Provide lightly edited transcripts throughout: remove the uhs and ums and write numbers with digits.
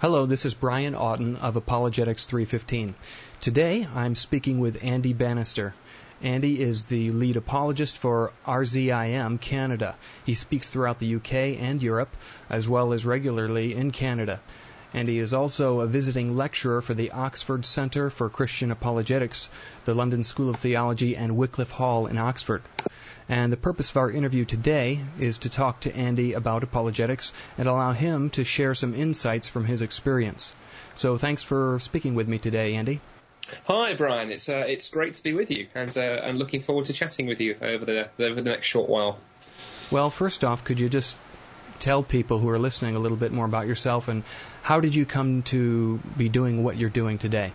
Hello, this is Brian Auten of Apologetics315. Today, I'm speaking with Andy Bannister. Andy is the lead apologist for RZIM Canada. He speaks throughout the UK and Europe, as well as regularly in Canada. And he is also a visiting lecturer for the Oxford Centre for Christian Apologetics, the London School of Theology, and Wycliffe Hall in Oxford. And the purpose of our interview today is to talk to Andy about apologetics and allow him to share some insights from his experience. So thanks for speaking with me today, Andy. Hi, Brian. It's great to be with you, and I'm looking forward to chatting with you over the next short while. Well, first off, could you just tell people who are listening a little bit more about yourself and how did you come to be doing what you're doing today?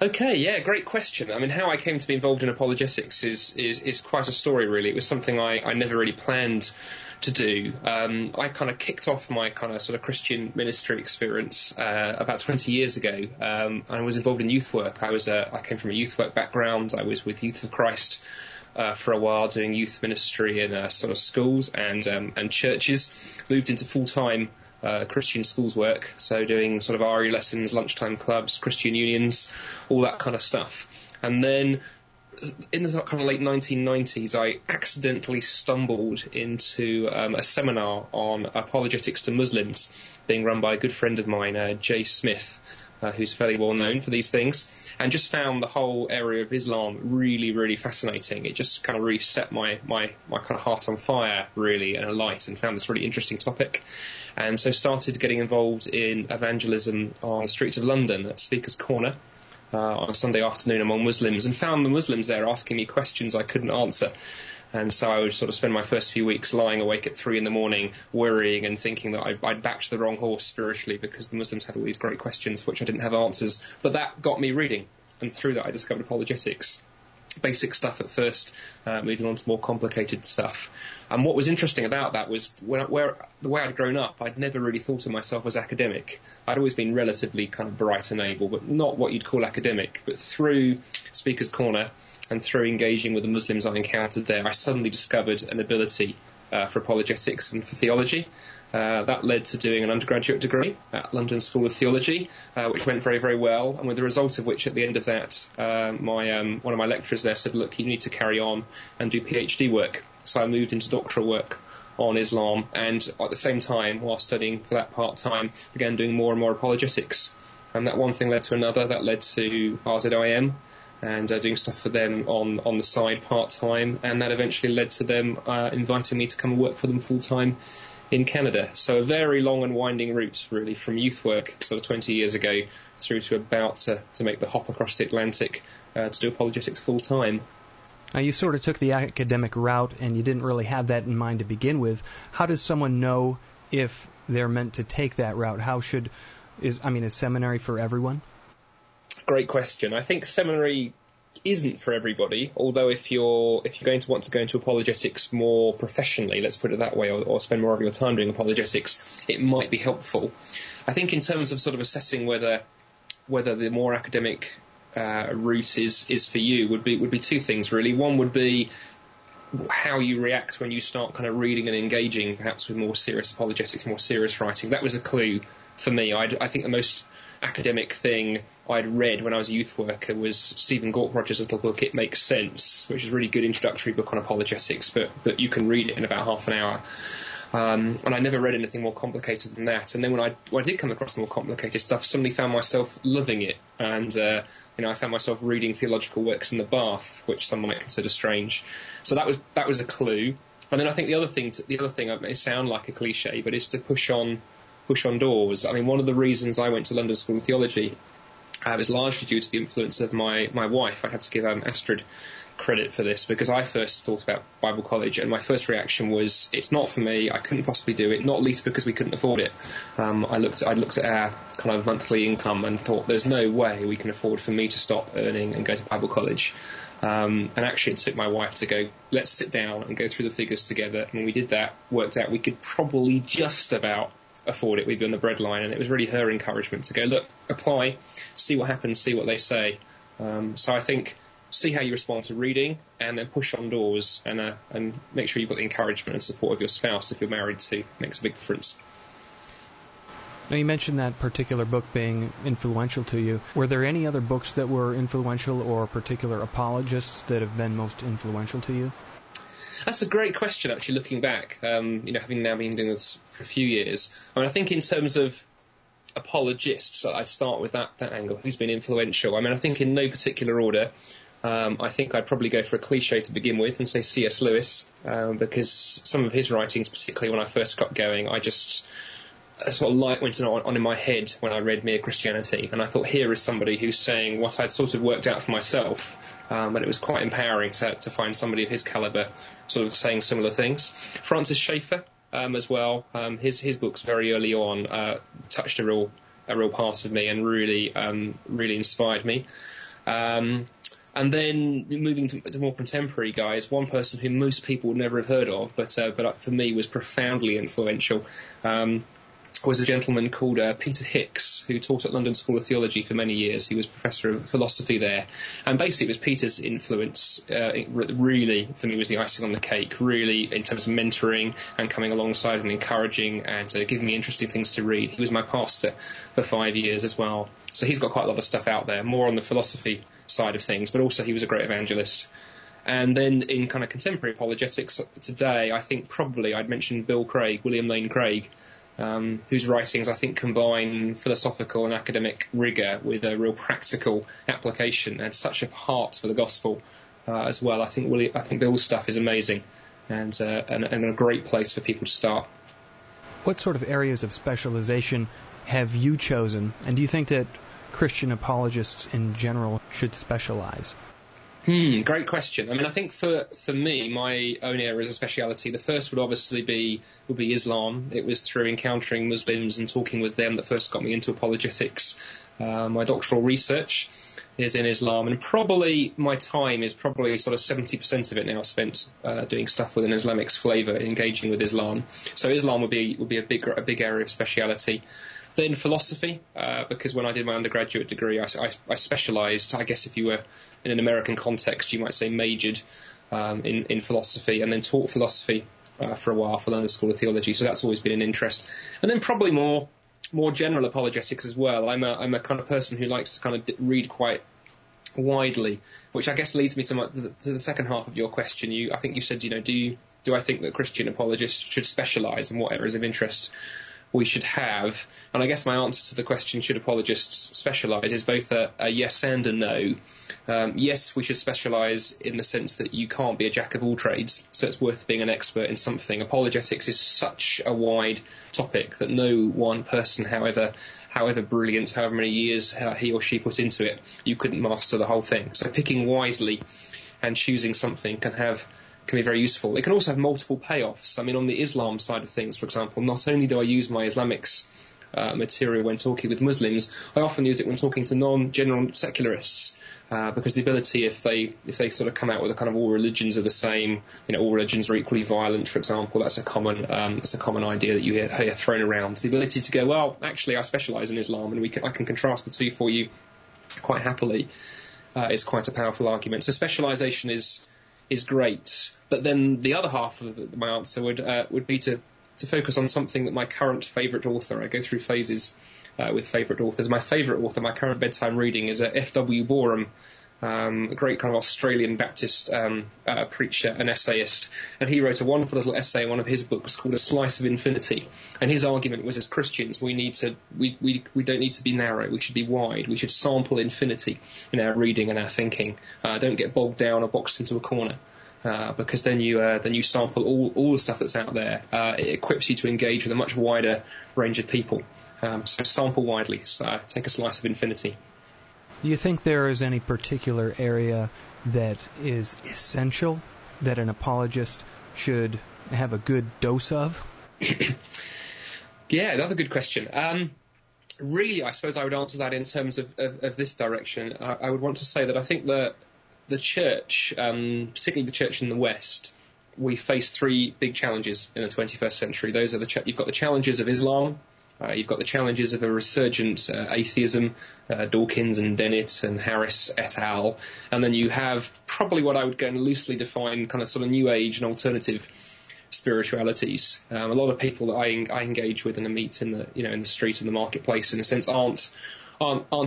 Okay, yeah, great question. I mean, how I came to be involved in apologetics is quite a story, really. It was something I never really planned to do. I kind of kicked off my kind of sort of Christian ministry experience about 20 years ago. I was involved in youth work. I came from a youth work background. I was with Youth of Christ for a while, doing youth ministry in sort of schools and churches. Moved into full-time Christian schools work, so doing sort of RE lessons, lunchtime clubs, Christian unions, all that kind of stuff. And then in the kind of late 1990s, I accidentally stumbled into a seminar on apologetics to Muslims being run by a good friend of mine, Jay Smith, who's fairly well known for these things, and just found the whole area of Islam really, really fascinating. It just kind of really set my kind of heart on fire, really, and alight, and found this really interesting topic. And so started getting involved in evangelism on the streets of London at Speaker's Corner on a Sunday afternoon among Muslims, and found the Muslims there asking me questions I couldn't answer. And so I would sort of spend my first few weeks lying awake at 3 a.m, worrying and thinking that I'd backed the wrong horse spiritually because the Muslims had all these great questions for which I didn't have answers. But that got me reading, and through that I discovered apologetics. Basic stuff at first, moving on to more complicated stuff. And what was interesting about that was the way I'd grown up, I'd never really thought of myself as academic. I'd always been relatively kind of bright and able, but not what you'd call academic. But through Speaker's Corner and through engaging with the Muslims I encountered there, I suddenly discovered an ability for apologetics and for theology. That led to doing an undergraduate degree at London School of Theology, which went very, very well, and with the result of which, at the end of that, one of my lecturers there said, look, you need to carry on and do PhD work. So I moved into doctoral work on Islam, and at the same time, while studying for that part-time, began doing more and more apologetics. And that one thing led to another. That led to RZIM, and doing stuff for them on the side part-time, and that eventually led to them inviting me to come and work for them full-time in Canada. So a very long and winding route, really, from youth work sort of 20 years ago through to about to make the hop across the Atlantic to do apologetics full-time. Now, you sort of took the academic route, and you didn't really have that in mind to begin with. How does someone know if they're meant to take that route? Is seminary for everyone? Great question. I think seminary isn't for everybody, although if you're going to want to go into apologetics more professionally, let's put it that way, or spend more of your time doing apologetics, it might be helpful. I think in terms of sort of assessing whether the more academic route is for you would be two things, really. One would be how you react when you start kind of reading and engaging perhaps with more serious apologetics, more serious writing. That was a clue for me. I think the most academic thing I'd read when I was a youth worker was Stephen Gork-Rogers' little book, It Makes Sense, which is a really good introductory book on apologetics, but you can read it in about half an hour. And I never read anything more complicated than that. And then when I did come across more complicated stuff, suddenly found myself loving it. And, I found myself reading theological works in the bath, which some might consider strange. So that was a clue. And then I think the other thing, it may sound like a cliche, but is to push on doors. I mean, one of the reasons I went to London School of Theology was largely due to the influence of my wife. I'd have to give Astrid credit for this, because I first thought about Bible college, and my first reaction was, it's not for me, I couldn't possibly do it, not least because we couldn't afford it. I looked at our kind of monthly income and thought, there's no way we can afford for me to stop earning and go to Bible college. And actually it took my wife to go, let's sit down and go through the figures together. And when we did that, worked out we could probably just about afford it. We'd be on the breadline, and it was really her encouragement to go, look, apply, see what happens, see what they say. So I think see how you respond to reading, and then push on doors, and make sure you've got the encouragement and support of your spouse if you're married too. Makes a big difference. Now, you mentioned that particular book being influential to you. Were there any other books that were influential or particular apologists that have been most influential to you? That's a great question, actually, looking back, having now been doing this for a few years. I think in terms of apologists, I'd start with that angle. Who's been influential? I think in no particular order. I think I'd probably go for a cliche to begin with and say C.S. Lewis, because some of his writings, particularly when I first got going, I just sort of light went on in my head when I read Mere Christianity, and I thought, here is somebody who's saying what I'd sort of worked out for myself, and it was quite empowering to find somebody of his calibre sort of saying similar things. Francis Schaeffer as well, his books very early on touched a real part of me and really inspired me. And then moving to more contemporary guys, one person who most people would never have heard of, but for me was profoundly influential, was a gentleman called Peter Hicks, who taught at London School of Theology for many years. He was professor of philosophy there. And basically it was Peter's influence really, for me, was the icing on the cake, really, in terms of mentoring and coming alongside and encouraging and giving me interesting things to read. He was my pastor for 5 years as well. So he's got quite a lot of stuff out there, more on the philosophy side of things, but also he was a great evangelist. And then in kind of contemporary apologetics today, I think probably I'd mention William Lane Craig, whose writings I think combine philosophical and academic rigour with a real practical application and such a heart for the gospel as well. I think Bill's stuff is amazing and a great place for people to start. What sort of areas of specialization have you chosen, and do you think that Christian apologists in general should specialize? Great question. I think for me, my own areas of speciality, the first would obviously be Islam. It was through encountering Muslims and talking with them that first got me into apologetics. My doctoral research is in Islam, and probably my time is probably sort of 70% of it now spent doing stuff with an Islamic flavour, engaging with Islam. So Islam would be a big area of speciality. Then philosophy, because when I did my undergraduate degree, I specialised, I guess if you were in an American context, you might say majored in philosophy, and then taught philosophy for a while for London School of Theology. So that's always been an interest. And then probably more general apologetics as well. I'm a kind of person who likes to kind of read quite widely, which I guess leads me to the second half of your question. I think you said, do I think that Christian apologists should specialise in what areas of interest we should have? And I guess my answer to the question, should apologists specialise, is both a yes and a no. Yes, we should specialise in the sense that you can't be a jack of all trades, so it's worth being an expert in something. Apologetics is such a wide topic that no one person, however brilliant, however many years he or she put into it, you couldn't master the whole thing. So picking wisely and choosing something can be very useful. It can also have multiple payoffs. On the Islam side of things, for example, not only do I use my Islamics material when talking with Muslims, I often use it when talking to non-general secularists, because the ability, if they sort of come out with a kind of all religions are the same, all religions are equally violent, for example, that's a common idea that you hear thrown around. The ability to go, well, actually, I specialise in Islam, and I can contrast the two for you quite happily, is quite a powerful argument. So specialisation is great, but then the other half of my answer would be to focus on something that my current favourite author, I go through phases with favourite authors. My favourite author, my current bedtime reading, is F.W. Boreham, a great kind of Australian Baptist preacher and essayist, and he wrote a wonderful little essay in one of his books called A Slice of Infinity, and his argument was, as Christians, we don't need to be narrow, we should be wide, we should sample infinity in our reading and our thinking. Don't get bogged down or boxed into a corner. Because then you sample all the stuff that's out there. It equips you to engage with a much wider range of people. So sample widely. So take a slice of infinity. Do you think there is any particular area that is essential that an apologist should have a good dose of? Yeah, another good question. Really, I suppose I would answer that in terms of this direction. I would want to say that I think that the church, particularly the church in the West, we face three big challenges in the 21st century. Those are you've got the challenges of Islam, you've got the challenges of a resurgent atheism, Dawkins and Dennett and Harris et al., and then you have probably what I would go and loosely define kind of sort of New Age and alternative spiritualities. A lot of people that I engage with and meet in the street and the marketplace, in a sense, aren't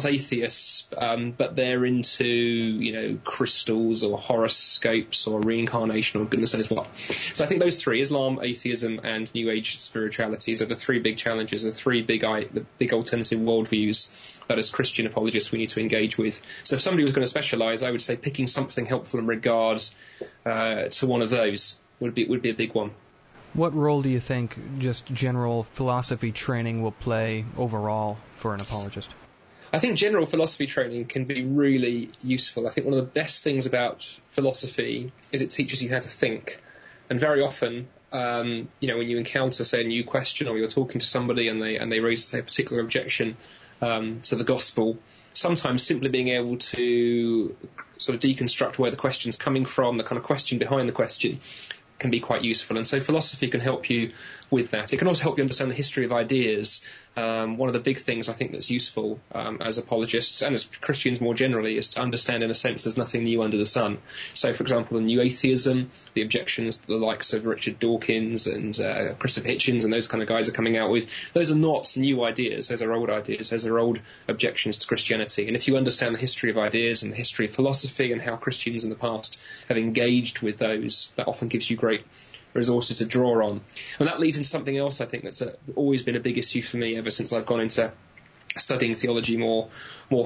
atheists, but they're into crystals or horoscopes or reincarnation or goodness knows what. So I think those three, Islam, atheism, and New Age spiritualities, are the three big challenges, the big alternative worldviews that as Christian apologists we need to engage with. So if somebody was going to specialise, I would say picking something helpful in regards to one of those would be a big one. What role do you think just general philosophy training will play overall for an apologist? I think general philosophy training can be really useful. I think one of the best things about philosophy is it teaches you how to think. And very often, when you encounter, say, a new question, or you're talking to somebody and they raise, say, a particular objection to the gospel, sometimes simply being able to sort of deconstruct where the question's coming from, the kind of question behind the question, can be quite useful. And so philosophy can help you with that. It can also help you understand the history of ideas. One of the big things I think that's useful as apologists and as Christians more generally is to understand, in a sense, there's nothing new under the sun. So, for example, in New Atheism, the objections that the likes of Richard Dawkins and Christopher Hitchens and those kind of guys are coming out with, those are not new ideas. Those are old ideas. Those are old objections to Christianity. And if you understand the history of ideas and the history of philosophy and how Christians in the past have engaged with those, that often gives you great resources to draw on. And that leads into something else I think that's always been a big issue for me ever since I've gone into studying theology more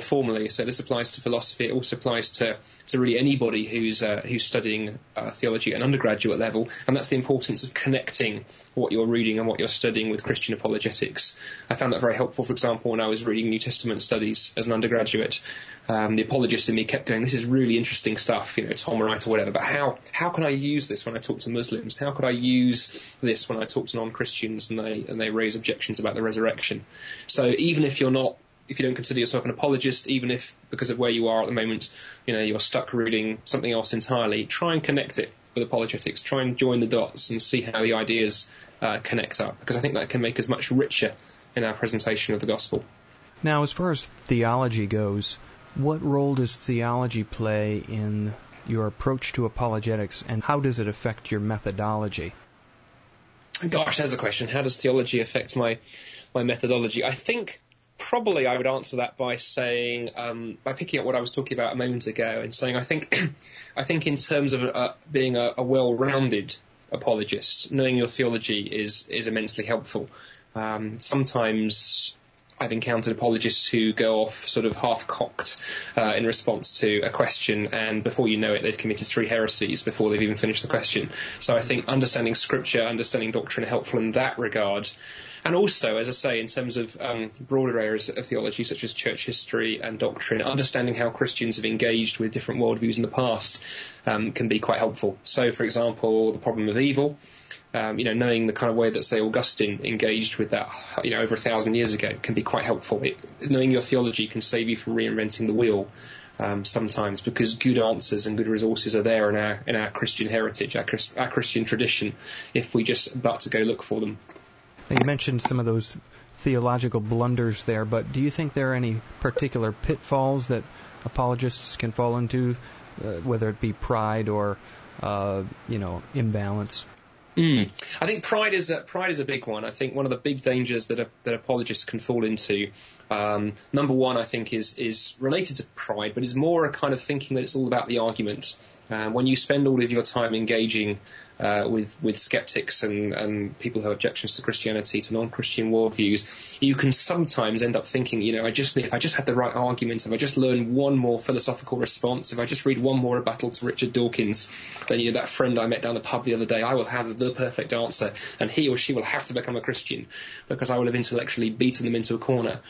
formally. So this applies to philosophy. It also applies to really anybody who's studying theology at an undergraduate level, and that's the importance of connecting what you're reading and what you're studying with Christian apologetics. I found that very helpful, for example, when I was reading New Testament studies as an undergraduate. The apologist in me kept going, this is really interesting stuff, Tom Wright or whatever, but how can I use this when I talk to Muslims? How could I use this when I talk to non-Christians and they raise objections about the resurrection? So even if you don't consider yourself an apologist, even if because of where you are at the moment, you're stuck reading something else entirely, try and connect it with apologetics. Try and join the dots and see how the ideas connect up, because I think that can make us much richer in our presentation of the gospel. Now, as far as theology goes, what role does theology play in your approach to apologetics, and how does it affect your methodology? Gosh, there's a question. How does theology affect my methodology? I think probably I would answer that by saying, by picking up what I was talking about a moment ago and saying I think in terms of being a well-rounded apologist, knowing your theology is immensely helpful. Sometimes I've encountered apologists who go off sort of half-cocked in response to a question, and before you know it, they've committed 3 heresies before they've even finished the question. So I think understanding Scripture, understanding doctrine are helpful in that regard. And also, as I say, in terms of broader areas of theology, such as church history and doctrine, understanding how Christians have engaged with different worldviews in the past can be quite helpful. So, for example, the problem of evil. Knowing the kind of way that, say, Augustine engaged with that, over 1,000 years ago can be quite helpful. Knowing your theology can save you from reinventing the wheel sometimes, because good answers and good resources are there in our Christian heritage, our Christian tradition, if we just but to go look for them. Now, you mentioned some of those theological blunders there, but do you think there are any particular pitfalls that apologists can fall into, whether it be pride or, imbalance? I think pride is a big one. I think one of the big dangers that apologists can fall into, number one, I think, is related to pride, but is more a kind of thinking that it's all about the argument. When you spend all of your time engaging with skeptics and people who have objections to Christianity, to non-Christian worldviews, you can sometimes end up thinking, if I just had the right argument, if I just learn one more philosophical response, if I just read one more rebuttal to Richard Dawkins, then that friend I met down the pub the other day, I will have the perfect answer, and he or she will have to become a Christian because I will have intellectually beaten them into a corner.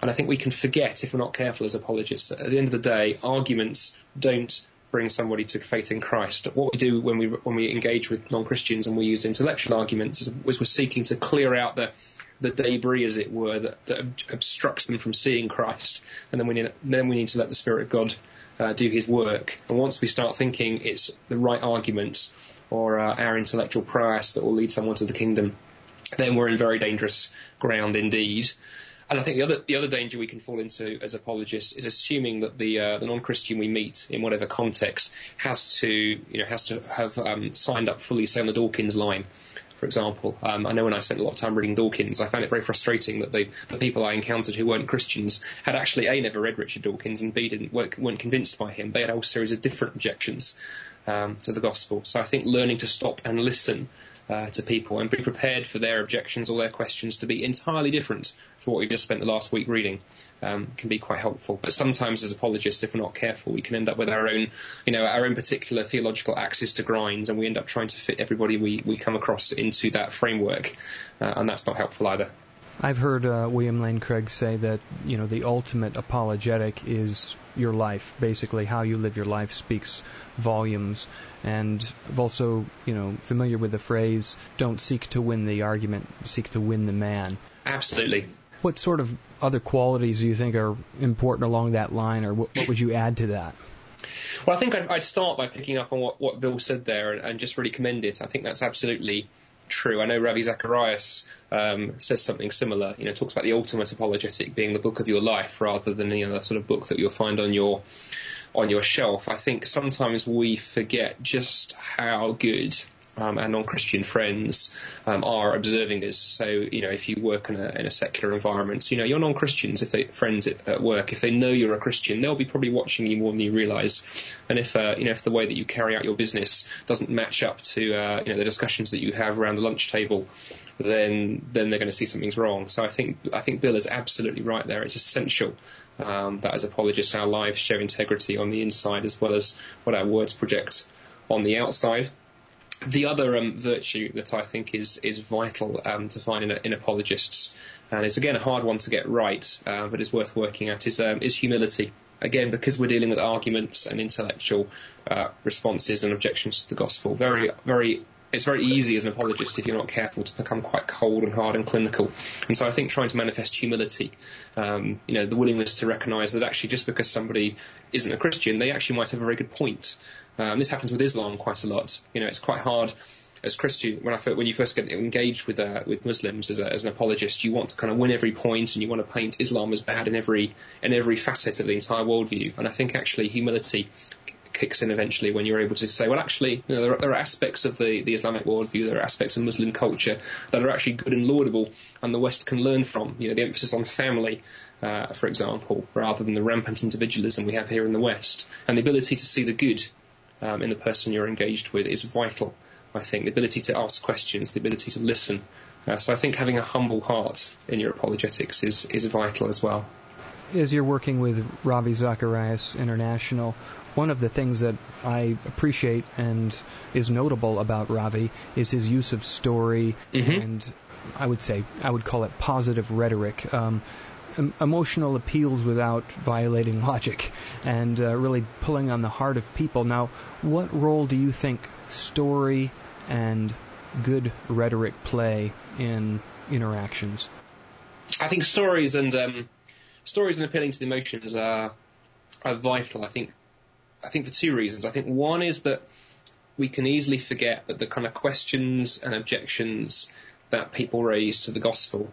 And I think we can forget, if we're not careful as apologists, that at the end of the day, arguments don't bring somebody to faith in Christ. What we do when we engage with non-Christians and we use intellectual arguments is we're seeking to clear out the debris, as it were, that obstructs them from seeing Christ. And then we need to let the Spirit of God do His work. And once we start thinking it's the right argument or our intellectual prowess that will lead someone to the kingdom, then we're in very dangerous ground indeed. And I think the other danger we can fall into as apologists is assuming that the non-Christian we meet in whatever context has to have signed up fully, say, on the Dawkins line, for example. I know when I spent a lot of time reading Dawkins, I found it very frustrating that the people I encountered who weren't Christians had actually A, never read Richard Dawkins, and B, weren't convinced by him. They had a whole series of different objections to the gospel. So I think learning to stop and listen to people and be prepared for their objections or their questions to be entirely different to what we've just spent the last week reading can be quite helpful. But sometimes as apologists, if we're not careful, we can end up with our own particular theological axes to grind, and we end up trying to fit everybody we come across into that framework, and that's not helpful either. I've heard William Lane Craig say that, the ultimate apologetic is your life. Basically, how you live your life speaks volumes. And I've also, familiar with the phrase, don't seek to win the argument, seek to win the man. Absolutely. What sort of other qualities do you think are important along that line, or what would you add to that? Well, I think I'd start by picking up on what Bill said there and just really commend it. I think that's absolutely true. I know Ravi Zacharias says something similar. Talks about the ultimate apologetic being the book of your life rather than any other sort of book that you'll find on your shelf. I think sometimes we forget just how good our non-Christian friends are observing us. So, if you work in a secular environment, your non-Christians, friends at work, if they know you're a Christian, they'll be probably watching you more than you realise. And if the way that you carry out your business doesn't match up to the discussions that you have around the lunch table, then they're going to see something's wrong. So I think Bill is absolutely right there. It's essential that as apologists our lives show integrity on the inside as well as what our words project on the outside. The other virtue that I think is vital to find in apologists, and it's again a hard one to get right, but is worth working at, is humility. Again, because we're dealing with arguments and intellectual responses and objections to the gospel, it's very easy as an apologist, if you're not careful, to become quite cold and hard and clinical. And so I think trying to manifest humility, the willingness to recognise that actually just because somebody isn't a Christian, they actually might have a very good point. This happens with Islam quite a lot. It's quite hard as Christian when you first get engaged with Muslims as an apologist. You want to kind of win every point, and you want to paint Islam as bad in every facet of the entire worldview. And I think actually humility kicks in eventually when you're able to say, well, actually, there are aspects of the Islamic worldview, there are aspects of Muslim culture that are actually good and laudable, and the West can learn from. The emphasis on family, for example, rather than the rampant individualism we have here in the West, and the ability to see the good in the person you're engaged with is vital. I think the ability to ask questions, the ability to listen. So I think having a humble heart in your apologetics is vital as well. As you're working with Ravi Zacharias International, one of the things that I appreciate and is notable about Ravi is his use of story, and I would call it positive rhetoric. Emotional appeals without violating logic, and really pulling on the heart of people. Now, what role do you think story and good rhetoric play in interactions? I think stories and appealing to the emotions are vital. I think for two reasons. I think one is that we can easily forget that the kind of questions and objections that people raise to the gospel,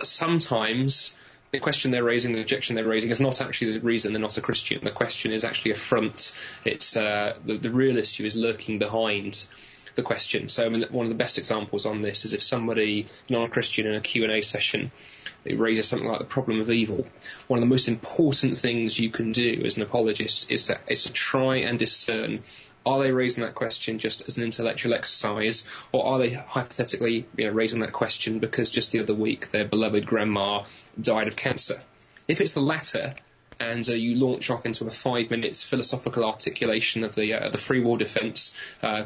sometimes the question they're raising, the objection they're raising, is not actually the reason they're not a Christian. The question is actually a front. It's the real issue is lurking behind the question. So one of the best examples on this is if somebody, non-Christian, in a Q&A session, it raises something like the problem of evil. One of the most important things you can do as an apologist is to try and discern, are they raising that question just as an intellectual exercise, or are they hypothetically raising that question because just the other week their beloved grandma died of cancer? If it's the latter, and you launch off into a 5 minutes philosophical articulation of the free will defence,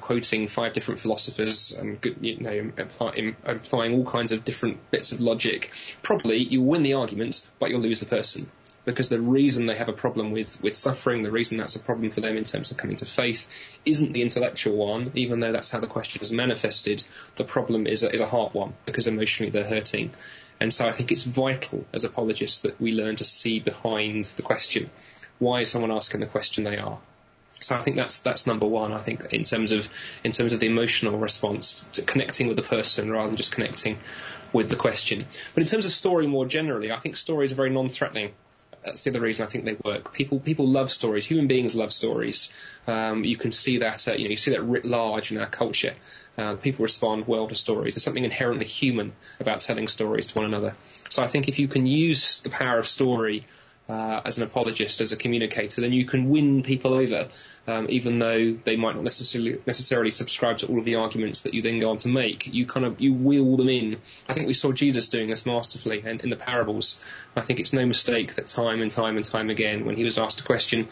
quoting 5 different philosophers and employing all kinds of different bits of logic, probably you'll win the argument, but you'll lose the person. Because the reason they have a problem with suffering, the reason that's a problem for them in terms of coming to faith, isn't the intellectual one, even though that's how the question is manifested. The problem is a heart one, because emotionally they're hurting. And so I think it's vital as apologists that we learn to see behind the question. Why is someone asking the question they are? So I think that's number one. I think in terms of the emotional response to connecting with the person rather than just connecting with the question. But in terms of story more generally, I think stories are very non-threatening. That's the other reason I think they work. People love stories. Human beings love stories. You can see that you see that writ large in our culture. People respond well to stories. There's something inherently human about telling stories to one another. So I think if you can use the power of story as an apologist, as a communicator, then you can win people over, even though they might not necessarily subscribe to all of the arguments that you then go on to make. You wheel them in. I think we saw Jesus doing this masterfully in the parables. I think it's no mistake that time and time again, when he was asked a question,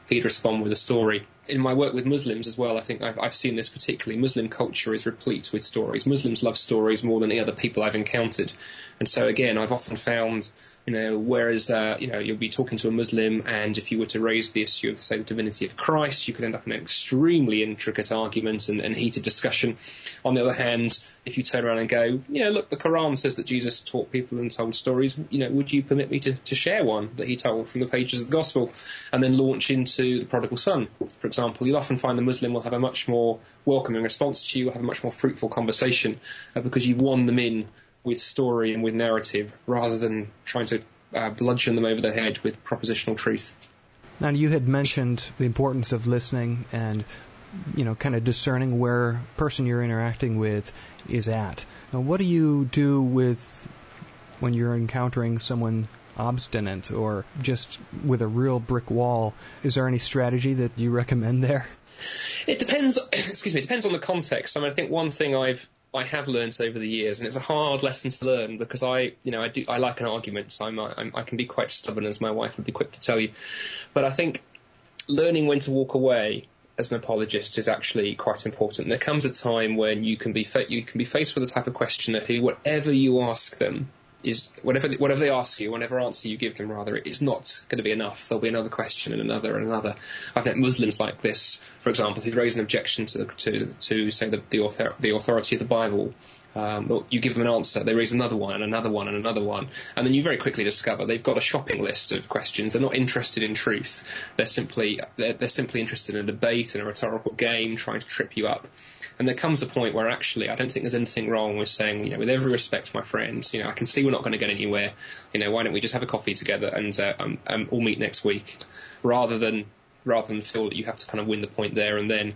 he'd respond with a story. In my work with Muslims as well, I think I've seen this particularly. Muslim culture is replete with stories. Muslims love stories more than any other people I've encountered. And so again, I've often found, whereas, you'll be talking to a Muslim, and if you were to raise the issue of, say, the divinity of Christ, you could end up in an extremely intricate argument and heated discussion. On the other hand, if you turn around and go, look, the Quran says that Jesus taught people and told stories, would you permit me to share one that he told from the pages of the Gospel? And then launch into the prodigal son, for example. You'll often find the Muslim will have a much more welcoming response to you, will have a much more fruitful conversation, because you've won them in with story and with narrative, rather than trying to bludgeon them over the head with propositional truth. Now, you had mentioned the importance of listening and, kind of discerning where the person you're interacting with is at. Now, what do you do when you're encountering someone obstinate or just with a real brick wall? Is there any strategy that you recommend there? It depends. It depends on the context. I think one thing I have learned over the years, and it's a hard lesson to learn, because I like an argument, so I can be quite stubborn, as my wife would be quick to tell you. But I think learning when to walk away as an apologist is actually quite important. There comes a time when you can be faced with the type of questioner who, whatever you ask them, whatever they ask you, whatever answer you give them, rather, it is not going to be enough. There'll be another question and another and another. I've met Muslims like this, for example, who raise an objection to say the authority of the Bible. You give them an answer, they raise another one and another one and another one, and then you very quickly discover they've got a shopping list of questions. They're not interested in truth. They're simply interested in a debate and a rhetorical game, trying to trip you up. And there comes a point where actually I don't think there's anything wrong with saying, with every respect, my friend, I can see we're not going to get anywhere. Why don't we just have a coffee together and we'll meet next week, rather than feel that you have to kind of win the point there and then.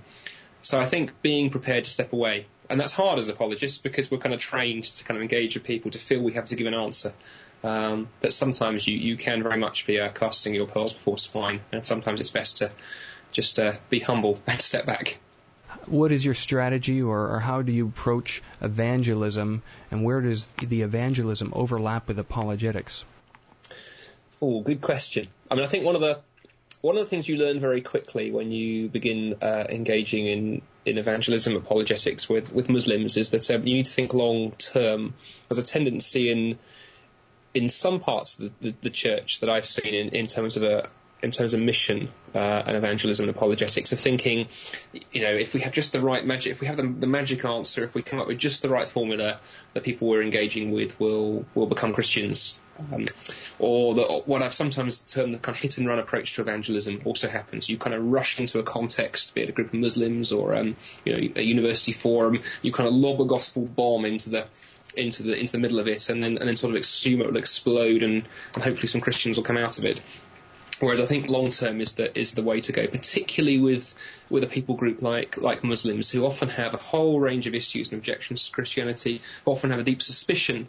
So I think being prepared to step away, and that's hard as apologists because we're kind of trained to kind of engage with people, to feel we have to give an answer. But sometimes you can very much be casting your pearls before swine, and sometimes it's best to just be humble and step back. What is your strategy, or how do you approach evangelism, and where does the evangelism overlap with apologetics? Oh, good question. I think one of the things you learn very quickly when you begin engaging in evangelism, apologetics with Muslims, is that you need to think long term. There's a tendency in some parts of the church that I've seen in terms of mission and evangelism and apologetics, of thinking, if we have just the right magic, if we have the magic answer, if we come up with just the right formula, the people we're engaging with will become Christians. What I've sometimes termed the kind of hit and run approach to evangelism also happens. You kind of rush into a context, be it a group of Muslims or a university forum. You kind of lob a gospel bomb into the middle of it, and then sort of assume it will explode, and hopefully some Christians will come out of it. Whereas I think long term is the way to go, particularly with a people group like Muslims, who often have a whole range of issues and objections to Christianity, often have a deep suspicion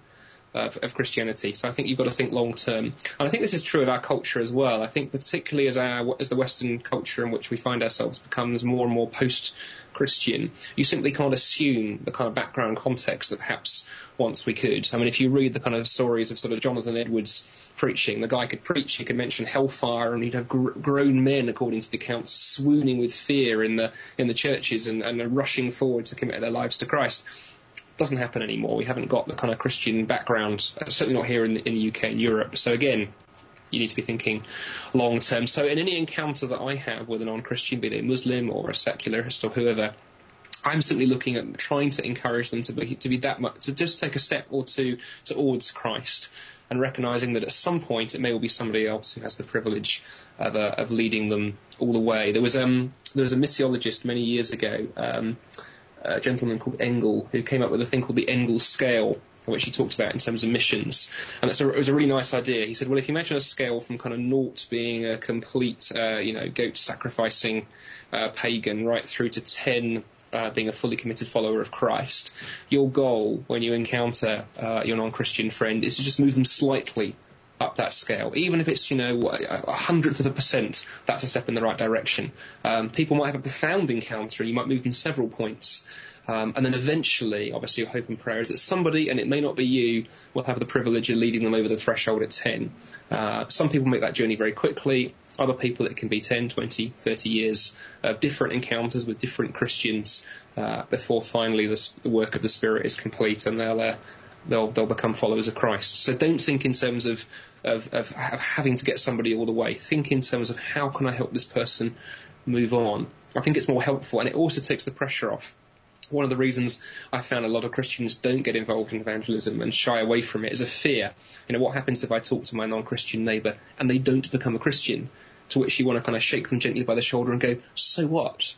of Christianity. So I think you've got to think long term. And I think this is true of our culture as well. I think particularly as the Western culture in which we find ourselves becomes more and more post-Christian, you simply can't assume the kind of background context that perhaps once we could. If you read the kind of stories of sort of Jonathan Edwards preaching, the guy could preach, he could mention hellfire, and he'd have grown men, according to the accounts, swooning with fear in the churches and rushing forward to commit their lives to Christ. Doesn't happen anymore. We haven't got the kind of Christian background, certainly not here in the UK and Europe. So again, you need to be thinking long term. So in any encounter that I have with a non-Christian, be they Muslim or a secularist or whoever, I'm simply looking at trying to encourage them to be that much, to just take a step or two towards Christ, and recognizing that at some point it may well be somebody else who has the privilege of leading them all the way. There was a missiologist many years ago, a gentleman called Engel, who came up with a thing called the Engel scale, which he talked about in terms of missions. And it was a really nice idea. He said, well, if you imagine a scale from kind of naught being a complete, goat sacrificing pagan, right through to 10 being a fully committed follower of Christ, your goal when you encounter your non-Christian friend is to just move them slightly up that scale. Even if it's, 1/100%, that's a step in the right direction. People might have a profound encounter, and you might move them several points. And then eventually, obviously, your hope and prayer is that somebody, and it may not be you, will have the privilege of leading them over the threshold at 10. Some people make that journey very quickly. Other people, it can be 10, 20, 30 years of different encounters with different Christians before finally the work of the Spirit is complete, and they'll become followers of Christ. So don't think in terms of having to get somebody all the way. Think in terms of how can I help this person move on. I think it's more helpful, and it also takes the pressure off. One of the reasons I found a lot of Christians don't get involved in evangelism and shy away from it is a fear. What happens if I talk to my non-Christian neighbour and they don't become a Christian? To which you want to kind of shake them gently by the shoulder and go, so what?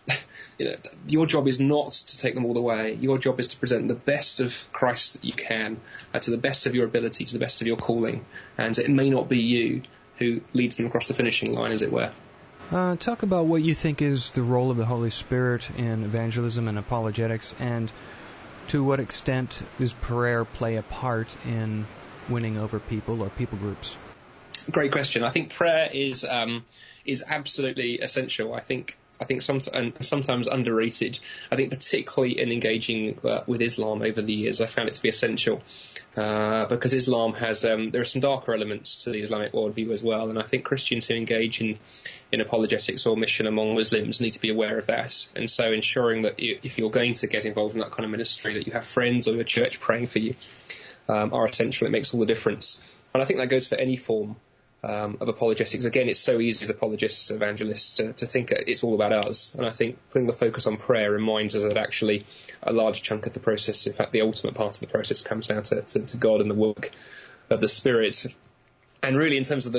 Your job is not to take them all the way. Your job is to present the best of Christ that you can, to the best of your ability, to the best of your calling. And it may not be you who leads them across the finishing line, as it were. Talk about what you think is the role of the Holy Spirit in evangelism and apologetics, and to what extent does prayer play a part in winning over people or people groups? Great question. I think prayer is absolutely essential. I think sometimes underrated. I think particularly in engaging with Islam over the years, I found it to be essential because Islam has there are some darker elements to the Islamic worldview as well, and I think Christians who engage in apologetics or mission among Muslims need to be aware of that. And so ensuring that if you're going to get involved in that kind of ministry, that you have friends or your church praying for you are essential. It makes all the difference. And I think that goes for any form of apologetics. Again, it's so easy as apologists, evangelists, to think it's all about us. And I think putting the focus on prayer reminds us that actually a large chunk of the process, in fact, the ultimate part of the process, comes down to God and the work of the Spirit. And really, in terms of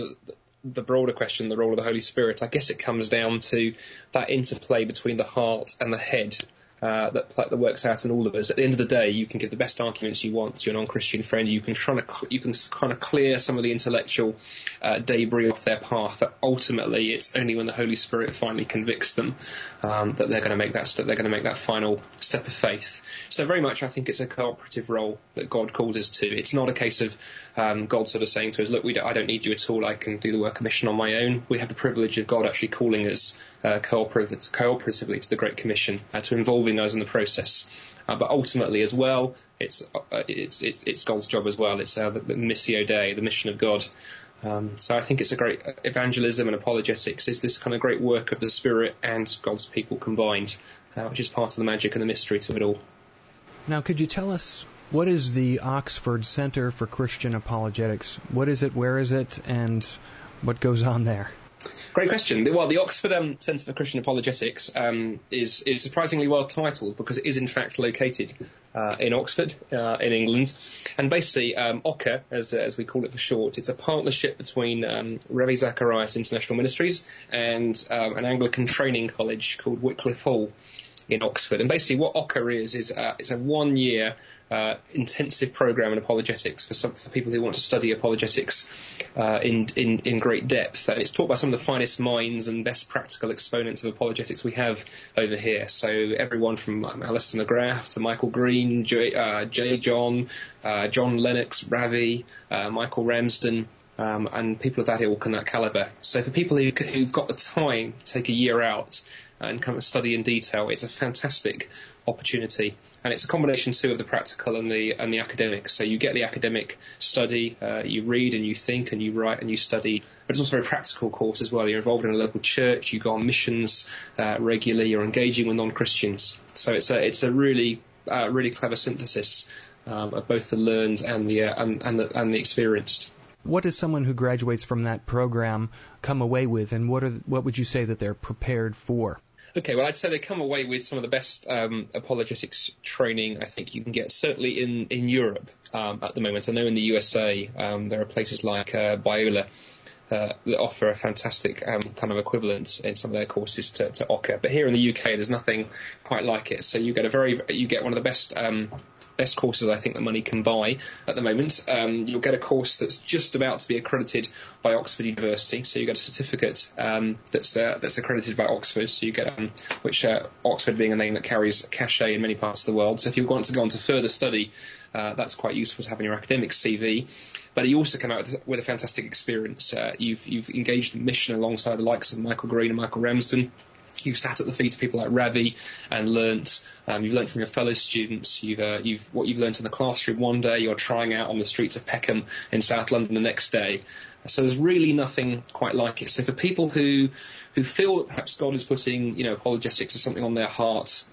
the broader question, the role of the Holy Spirit, I guess it comes down to that interplay between the heart and the head that works out in all of us. At the end of the day, you can give the best arguments you want to your non-Christian friend. You can kind of clear some of the intellectual debris off their path. But ultimately, it's only when the Holy Spirit finally convicts them that they're going to make that step. They're going to make that final step of faith. So very much, I think it's a cooperative role that God calls us to. It's not a case of God sort of saying to us, "Look, I don't need you at all. I can do the work of mission on my own." We have the privilege of God actually calling us cooperatively to the Great Commission, to involving us in the process. But ultimately, as well, it's God's job as well. It's the Missio Dei, the mission of God. So I think it's a great evangelism and apologetics is this kind of great work of the Spirit and God's people combined, which is part of the magic and the mystery to it all. Now, could you tell us, what is the Oxford Center for Christian Apologetics? What is it, where is it, and what goes on there? Great question. Well, the Oxford Centre for Christian Apologetics is surprisingly well titled because it is in fact located in Oxford, in England. And basically, OCCA, as we call it for short, it's a partnership between Revi Zacharias International Ministries and an Anglican training college called Wycliffe Hall in Oxford. And basically what OCCA is it's a 1-year intensive program in apologetics for people who want to study apologetics in great depth. And it's taught by some of the finest minds and best practical exponents of apologetics we have over here. So everyone from Alistair McGrath to Michael Green, J. John, John Lennox, Ravi, Michael Ramsden, and people of that ilk and that calibre. So for people who've got the time to take a year out and come and study in detail, it's a fantastic opportunity. And it's a combination too of the practical and the academic. So you get the academic study, you read and you think and you write and you study, but it's also a very practical course as well. You're involved in a local church, you go on missions regularly, you're engaging with non-Christians. So it's a really clever synthesis of both the learned and the experienced. What does someone who graduates from that program come away with, and what would you say that they're prepared for? Okay, well, I'd say they come away with some of the best apologetics training I think you can get, certainly in Europe at the moment. I know in the USA there are places like Biola that offer a fantastic kind of equivalent in some of their courses to Ocker. But here in the UK, there's nothing quite like it. So you get one of the best courses I think that money can buy at the moment. You'll get a course that's just about to be accredited by Oxford University. So you get a certificate that's accredited by Oxford. So you get which Oxford being a name that carries cachet in many parts of the world. So if you want to go on to further study, that's quite useful to have in your academic CV. But you also come out with a fantastic experience. You've engaged in mission alongside the likes of Michael Green and Michael Ramsden. You've sat at the feet of people like Ravi and learnt. You've learnt from your fellow students. What you've learnt in the classroom one day, you're trying out on the streets of Peckham in South London the next day. So there's really nothing quite like it. So for people who feel that perhaps God is putting apologetics as something on their heart,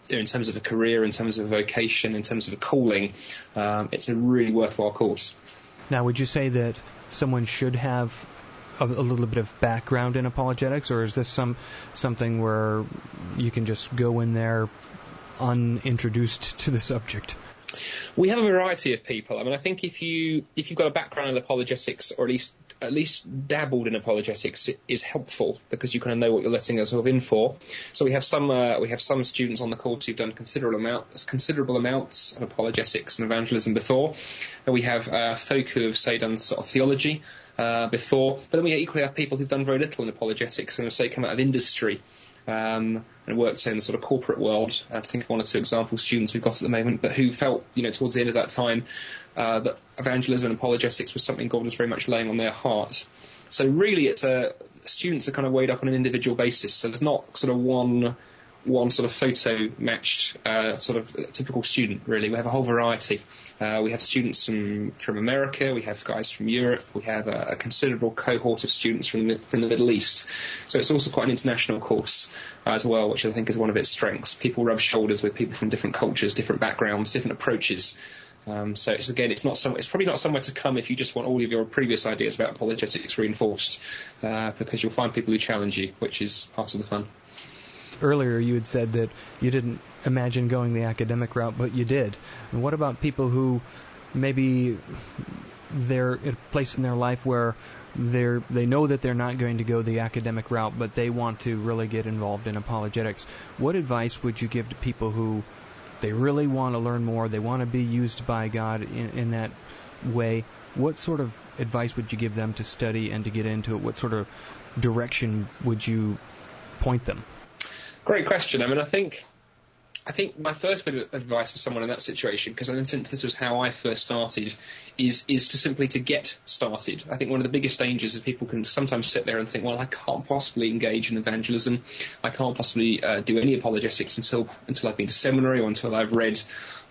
in terms of a career, in terms of a vocation, in terms of a calling, it's a really worthwhile course. Now, would you say that someone should have a little bit of background in apologetics, or is this something where you can just go in there unintroduced to the subject? We have a variety of people. I mean, I think if you've got a background in apologetics, or at least dabbled in apologetics, is helpful, because you kind of know what you're letting yourself in for. So we have some students on the course who've done considerable amounts of apologetics and evangelism before. And we have folk who have, say, done sort of theology before. But then we equally have people who've done very little in apologetics and have, say, come out of industry and worked in the sort of corporate world. To think of one or two example students we've got at the moment, but who felt, towards the end of that time, that evangelism and apologetics was something God was very much laying on their heart. So really, students are kind of weighed up on an individual basis. So there's not sort of one sort of photo matched sort of typical student, really. We have a whole variety. We have students from America, we have guys from Europe, we have a considerable cohort of students from the Middle East. So it's also quite an international course as well, which I think is one of its strengths. People rub shoulders with people from different cultures, different backgrounds, different approaches. So it's probably not somewhere to come if you just want all of your previous ideas about apologetics reinforced, because you'll find people who challenge you, which is part of the fun. Earlier you had said that you didn't imagine going the academic route, but you did. And what about people who maybe they're at a place in their life where they know that they're not going to go the academic route, but they want to really get involved in apologetics? What advice would you give to people who they really want to learn more, they want to be used by God in that way? What sort of advice would you give them to study and to get into it? What sort of direction would you point them? Great question. I mean, I think my first bit of advice for someone in that situation, because since this was how I first started, is to simply to get started. I think one of the biggest dangers is people can sometimes sit there and think, well, I can't possibly engage in evangelism, I can't possibly do any apologetics until I've been to seminary, or until I've read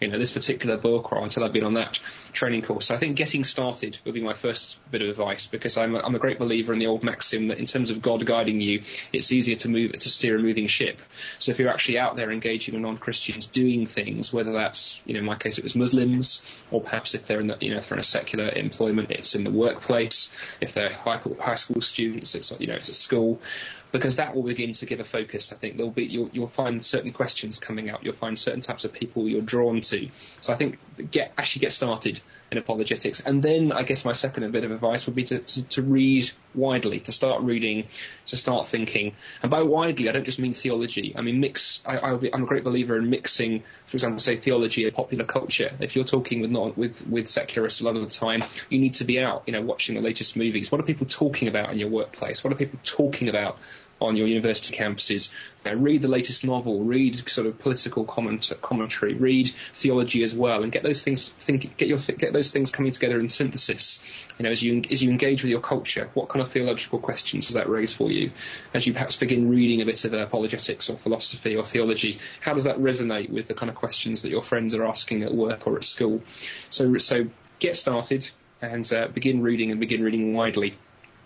this particular book, or until I've been on that training course. So I think getting started would be my first bit of advice, because I'm a great believer in the old maxim that in terms of God guiding you, it's easier to steer a moving ship. So if you're actually out there engaging with non-Christians doing things, whether that's, in my case it was Muslims, or perhaps if they're in if they're in a secular employment, it's in the workplace. If they're high school students, it's it's at school. Because that will begin to give a focus. I think you'll find certain questions coming up. You'll find certain types of people you're drawn to. So I think get started in apologetics. And then I guess my second bit of advice would be to read widely, to start reading, to start thinking. And by widely, I don't just mean theology. I mean I'm a great believer in mixing, for example, say theology and popular culture. If you're talking with secularists a lot of the time, you need to be out, watching the latest movies. What are people talking about in your workplace? What are people talking about on your university campuses? Read the latest novel, read sort of political commentary, read theology as well, and get those things get those things coming together in synthesis. As you engage with your culture, what kind of theological questions does that raise for you? As you perhaps begin reading a bit of apologetics or philosophy or theology, how does that resonate with the kind of questions that your friends are asking at work or at school? So get started and begin reading widely,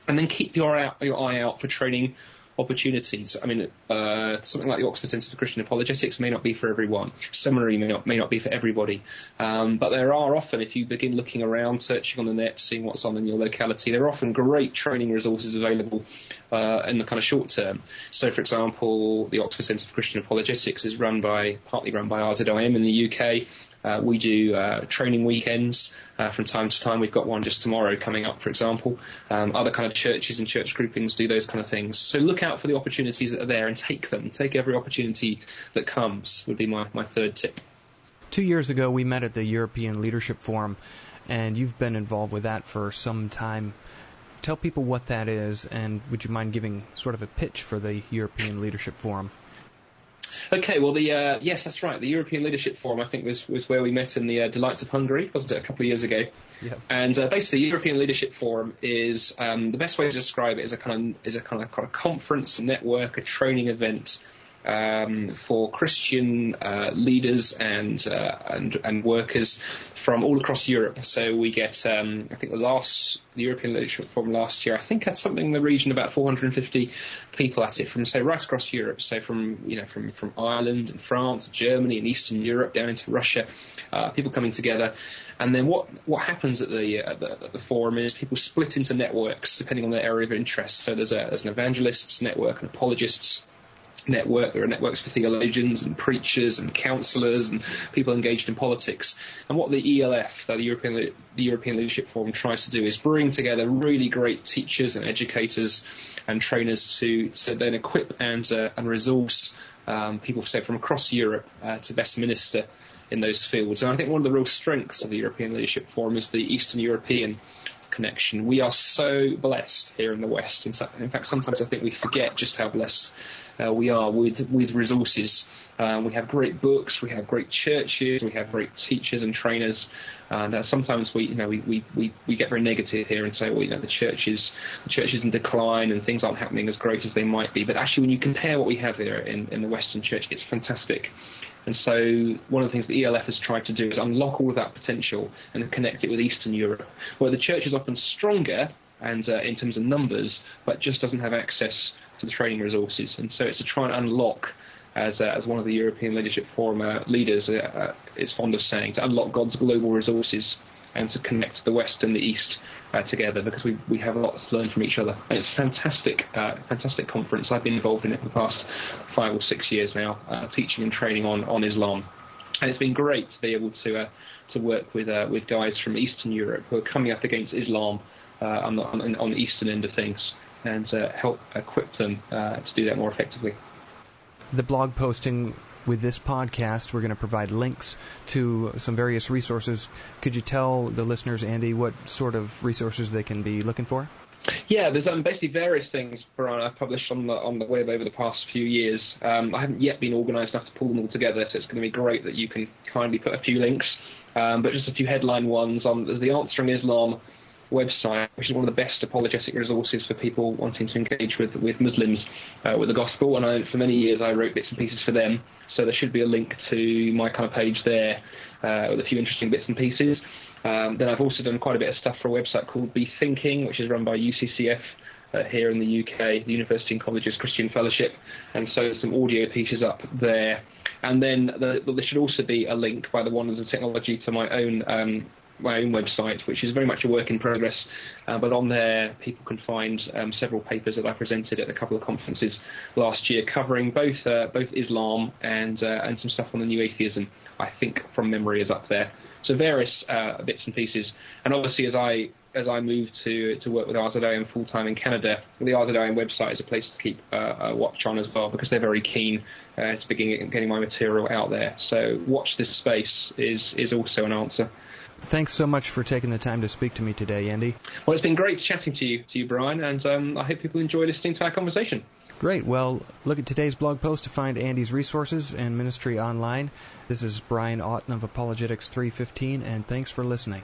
and then keep your eye out for training opportunities. I mean, something like the Oxford Centre for Christian Apologetics may not be for everyone. Seminary may not be for everybody. But there are often, if you begin looking around, searching on the net, seeing what's on in your locality, there are often great training resources available in the kind of short term. So, for example, the Oxford Centre for Christian Apologetics is partly run by RZIM in the UK. We do training weekends from time to time. We've got one just tomorrow coming up, for example. Other kind of churches and church groupings do those kind of things. So look out for the opportunities that are there and take them. Take every opportunity that comes would be my third tip. 2 years ago, we met at the European Leadership Forum, and you've been involved with that for some time. Tell people what that is, and would you mind giving sort of a pitch for the European Leadership Forum? Okay, well, yes, that's right. The European Leadership Forum, I think, was where we met in the delights of Hungary, wasn't it, a couple of years ago? Yep. And basically, the European Leadership Forum is the best way to describe it is a kind of conference, network, a training event for Christian leaders and workers from all across Europe. So we get, I think the European Leadership Forum last year, I think had something in the region about 450 people at it from, say, right across Europe. So from Ireland and France, Germany and Eastern Europe down into Russia, people coming together. And then what happens at the forum is people split into networks depending on their area of interest. So there's an evangelists network, an apologists network. There are networks for theologians and preachers and counsellors and people engaged in politics. And what the ELF, the European Leadership Forum, tries to do is bring together really great teachers and educators and trainers to then equip and resource people, say, from across Europe to best minister in those fields. And I think one of the real strengths of the European Leadership Forum is the Eastern European connection. We are so blessed here in the West. In fact, sometimes I think we forget just how blessed we are with resources. We have great books, we have great churches, we have great teachers and trainers. And sometimes we get very negative here and say, well, the church is in decline and things aren't happening as great as they might be. But actually, when you compare what we have here in the Western church, it's fantastic. And so one of the things the ELF has tried to do is unlock all of that potential and connect it with Eastern Europe, where the church is often stronger and in terms of numbers, but just doesn't have access to the training resources. And so it's to try and unlock, as one of the European Leadership Forum leaders is fond of saying, to unlock God's global resources and to connect the West and the East together, because we have a lot to learn from each other. And it's a fantastic conference. I've been involved in it for the past 5 or 6 years now, teaching and training on Islam. And it's been great to be able to work with guys from Eastern Europe who are coming up against Islam on the Eastern end of things, and help equip them to do that more effectively. The blog posting with this podcast, we're going to provide links to some various resources. Could you tell the listeners, Andy, what sort of resources they can be looking for? Yeah, there's basically various things, Brian, I've published on the web over the past few years. I haven't yet been organised enough to pull them all together, so it's going to be great that you can kindly put a few links. But just a few headline ones. There's the Answering Islam website, which is one of the best apologetic resources for people wanting to engage with Muslims with the gospel. And for many years I wrote bits and pieces for them. So there should be a link to my kind of page there with a few interesting bits and pieces. Then I've also done quite a bit of stuff for a website called Be Thinking, which is run by UCCF here in the UK, the University and Colleges Christian Fellowship. And so there's some audio pieces up there. And then there should also be a link by the Wonders of Technology to my own website, which is very much a work in progress, but on there people can find several papers that I presented at a couple of conferences last year, covering both Islam and some stuff on the new atheism. I think from memory is up there. So various bits and pieces, and obviously as I move to work with RZIM full time in Canada, the RZIM website is a place to keep a watch on as well, because they're very keen to begin getting my material out there. So watch this space is also an answer. Thanks so much for taking the time to speak to me today, Andy. Well, it's been great chatting to you, Brian, and I hope people enjoy listening to our conversation. Great. Well, look at today's blog post to find Andy's resources and ministry online. This is Brian Otten of Apologetics315, and thanks for listening.